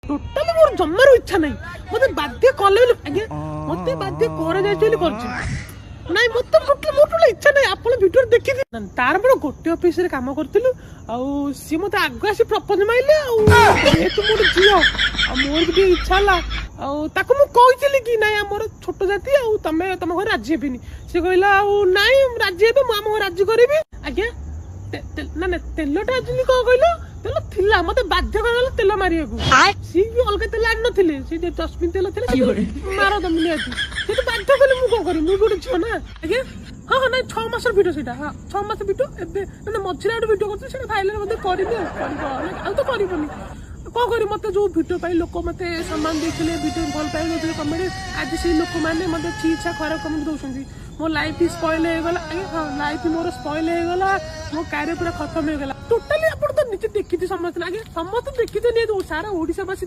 totally ମୋର ଜମାରୁ ଇଚ୍ଛା ନାହିଁ ମତେ ବାଧ୍ୟ କଲେ ଆଜ୍ଞା ମତେ ବାଧ୍ୟ କରାଯାଇଛି ବୋଲି କରୁଛି ନାଇଁ ମତେ ଟୋଟାଲି ଇଚ୍ଛା ନାହିଁ ଆପଣ ଭିଡ଼ିଓରେ ଦେଖିଥିବେ ତାର ମୋର ଗୋଟେ ଅଫିସରେ କାମ କରିଥିଲୁ ଆଉ ସିଏ ମତେ ଆଗ ଆସି ପ୍ରପୋଜ ମାଇଲେ ଆଉ ଯେହେତୁ ମୋର ଝିଅ ଆଉ ମୋର ବି ଟିକେ ଇଚ୍ଛା ହେଲା ଆଉ ତାକୁ ମୁଁ କହିଥିଲି କି ନାଇଁ ଆମର ଛୋଟ ଜାତି ଆଉ ତମେ ତମ ଘରେ ରାଜି ହେବିନି ସେ କହିଲା ଆଉ ନାଇଁ ରାଜି ହେବେ ମୁଁ ଆମ ଘରେ ରାଜି କରିବି ଆଜ୍ଞା ନା ନା ତେଲଟା ଆକ୍ଚୁଆଲି କଣ କହିଲ ତେଲ ଥିଲା ମତେ ବାଧ୍ୟ କରାଗଲା ତେଲ ମାରିବାକୁ ସିଏ ବି ଅଲଗା ତେଲ ଆଣି ନଥିଲେ ସେ ଯୋଉ ଜସ୍ମିନ ତେଲ ଥିଲା ମାର ଦମ ନିହାତି ସେଠି ବାଧ୍ୟ କଲେ ମୁଁ କଣ କରିବି ମୁଁ ଗୋଟେ ଝିଅ ନା ଆଜ୍ଞା ହଁ ହଁ ନାଇଁ 6 ମାସର ଭିଡ଼ିଓ ସେଇଟା ହଁ 6 ମାସ ଭିଡ଼ିଓ ଏବେ ମାନେ ମଝିରେ ଗୋଟେ ଭିଡ଼ିଓ କରୁଥିଲି ସେଇଟା ଭାଇରାଲ ମଧ୍ୟ କରିବି ଆଉ ତ କରିବନି କଣ କରିବି ମତେ ଯୋଉ ଭିଡ଼ିଓ ପାଇଁ ଲୋକ ମତେ ସମ୍ମାନ ଦେଇଥିଲେ ଭିଡ଼ିଓ ଭଲ ପାଇ ଦଉଥିଲେ କମେଣ୍ଟ ଆଜି ସେଇ ଲୋକମାନେ ମତେ ଛି ଛା ଖରାପ କମେଣ୍ଟ ଦଉଛନ୍ତି ମୋ ଲାଇଫ ସ୍ପଏଲ ହେଇଗଲା ଆଜ୍ଞା ହଁ ଲାଇଫ ମୋର ସ୍ପଏଲ ହେଇଗଲା ମୋ କ୍ୟାରିୟର ପୁରା ଖତମ ହେଇଗଲା ଟୋଟାଲି ଆପଣ ତ ନିଜେ ଦେଖିଛି ସମସ୍ତେ ଆଜ୍ଞା ସମସ୍ତେ ଦେଖିଛନ୍ତି ସାରା ଓଡ଼ିଶାବାସୀ